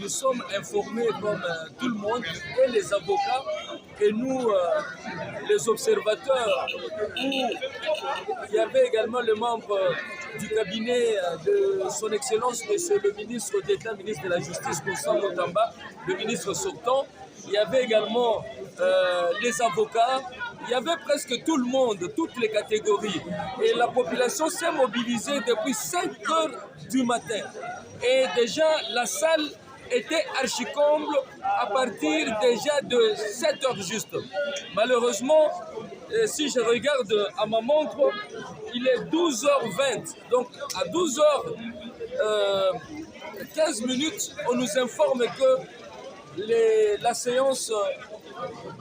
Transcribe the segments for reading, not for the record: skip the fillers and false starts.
nous sommes informés comme tout le monde, et les avocats, et nous, les observateurs, où il y avait également le membre du cabinet de son Excellence, Monsieur le ministre d'État, ministre de la Justice, Constant Mutamba, le ministre sortant. Il y avait également les avocats. Il y avait presque tout le monde, toutes les catégories. Et la population s'est mobilisée depuis 5 heures du matin. Et déjà, la salle était archi-comble à partir déjà de 7 heures juste. Malheureusement, si je regarde à ma montre, il est 12h20. Donc à 12h15, on nous informe que la séance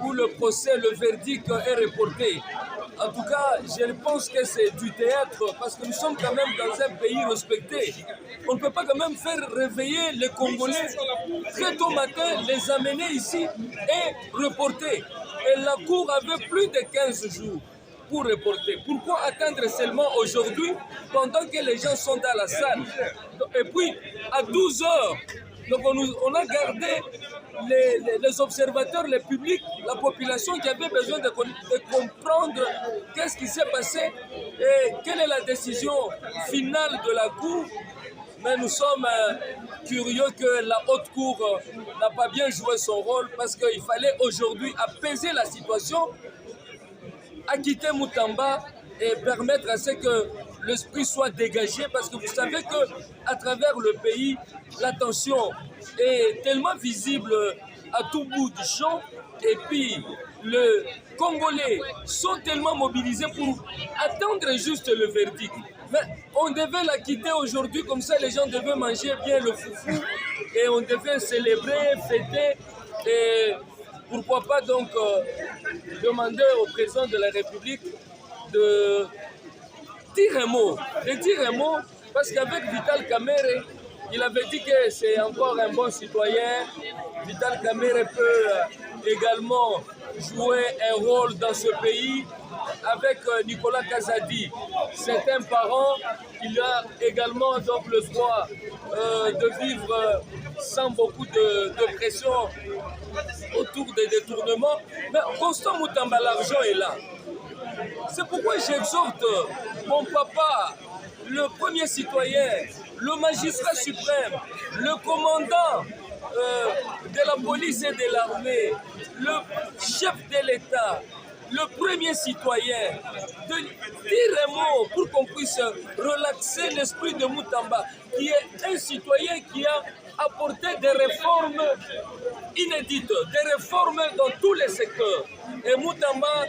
où le procès, le verdict est reporté. En tout cas, je pense que c'est du théâtre parce que nous sommes quand même dans un pays respecté. On ne peut pas quand même faire réveiller les Congolais très tôt matin, les amener ici et reporter. Et la Cour avait plus de 15 jours pour reporter. Pourquoi attendre seulement aujourd'hui pendant que les gens sont dans la salle? Et puis, à 12 heures, donc on a gardé les observateurs, le public, la population qui avait besoin de comprendre qu'est-ce qui s'est passé et quelle est la décision finale de la Cour. Mais nous sommes curieux que la haute cour n'a pas bien joué son rôle parce qu'il fallait aujourd'hui apaiser la situation, acquitter Mutamba et permettre à ce que l'esprit soit dégagé parce que vous savez qu'à travers le pays, la tension est tellement visible à tout bout du champ et puis les Congolais sont tellement mobilisés pour attendre juste le verdict. Mais on devait la quitter aujourd'hui, comme ça les gens devaient manger bien le foufou et on devait célébrer, fêter et pourquoi pas donc demander au président de la République de dire un mot, parce qu'avec Vital Kamerhe, il avait dit que c'est encore un bon citoyen. Vital Kamerhe peut également jouer un rôle dans ce pays. Avec Nicolas Kazadi, c'est un parent, il a également donc le droit de vivre sans beaucoup de pression autour des détournements. Mais Constant Mutamba, l'argent est là. C'est pourquoi j'exhorte mon papa, le premier citoyen, le magistrat suprême, le commandant de la police et de l'armée, le chef de l'État, le premier citoyen, de dire un mot pour qu'on puisse relaxer l'esprit de Mutamba, qui est un citoyen qui a apporté des réformes inédites, des réformes dans tous les secteurs. Et Mutamba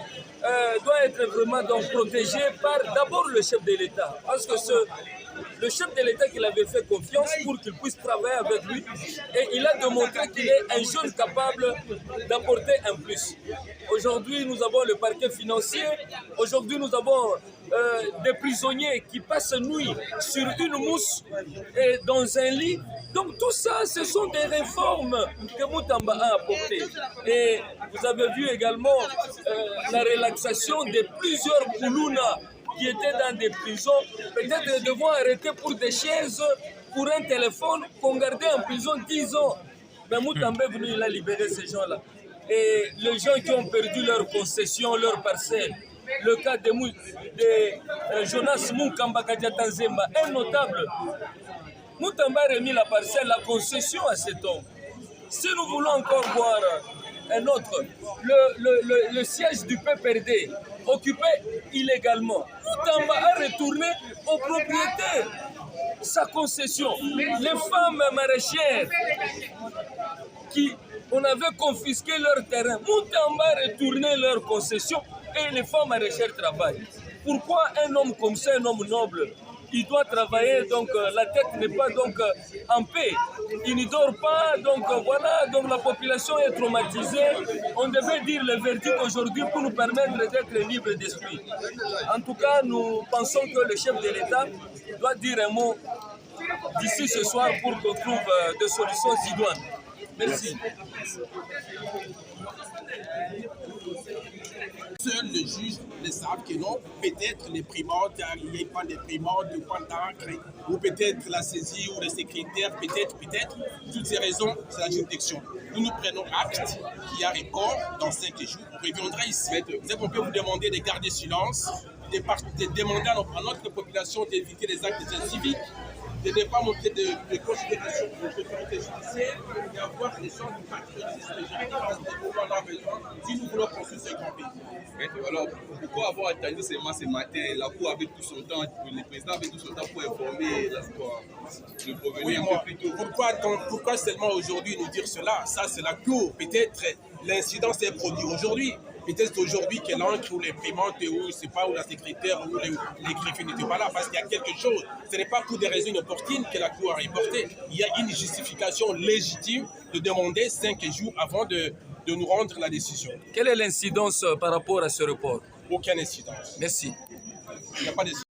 doit être vraiment donc protégé par d'abord le chef de l'État, parce que le chef de l'État qu'il avait fait confiance pour qu'il puisse travailler avec lui et il a démontré qu'il est un jeune capable d'apporter un plus. Aujourd'hui, nous avons le parquet financier, aujourd'hui nous avons des prisonniers qui passent nuit sur une mousse et dans un lit. Donc tout ça, ce sont des réformes que Mutamba a apportées. Et vous avez vu également la relaxation de plusieurs Koulouna qui étaient dans des prisons, peut-être devront arrêter pour des chaises, pour un téléphone, qu'on gardait en prison 10 ans. Mais Mutamba est venu, il a libéré ces gens-là. Et les gens qui ont perdu leur concession, leur parcelle, le cas de Jonas Munkamba Kadiatanzemba, un notable. Mutamba a remis la parcelle, la concession à cet homme. Si nous voulons encore voir un autre, le siège du PPRD, occupé illégalement. Mutamba a retourné au propriétaire sa concession. Les femmes maraîchères on avait confisqué leur terrain. Mutamba a retourné leur concession et les femmes maraîchères travaillent. Pourquoi un homme comme ça, un homme noble, il doit travailler, donc la tête n'est pas donc en paix. Il ne dort pas, donc voilà, donc la population est traumatisée. On devait dire le verdict aujourd'hui pour nous permettre d'être libres d'esprit. En tout cas, nous pensons que le chef de l'État doit dire un mot d'ici ce soir pour qu'on trouve des solutions idoines. Merci. Seuls les juges le savent que non. Peut-être les primantes, il y a pas des primantes, de points d'encre, ou peut-être la saisie ou les secrétaires, peut-être. Toutes ces raisons, c'est la juridiction. Nous prenons acte qu'il y a report dans 5 jours. On reviendra ici. C'est qu'on peut vous demander de garder silence, de demander à notre population d'éviter les actes civiques, de ne pas monter de considération pour l'autorité judiciaire, d'avoir des gens du patriotisme général de pouvoir avoir besoin si nous voulons construire ce grand pays. Alors, pourquoi avoir attendu seulement ce matin? La Cour avait tout son temps, le président avait tout son temps pour informer la Cour de provenir un peu plus tôt. Pourquoi seulement aujourd'hui nous dire cela? Ça, c'est la Cour. Peut-être l'incident s'est produit aujourd'hui. Peut-être aujourd'hui que l'encre ou les primantes ou je sais pas, ou la secrétaire ou les greffiers n'étaient pas là parce qu'il y a quelque chose. Ce n'est pas pour des raisons inopportunes que la Cour a reporté. Il y a une justification légitime de demander 5 jours avant de nous rendre la décision. Quelle est l'incidence par rapport à ce report? Aucune incidence. Merci. Il n'y a pas d'incidence.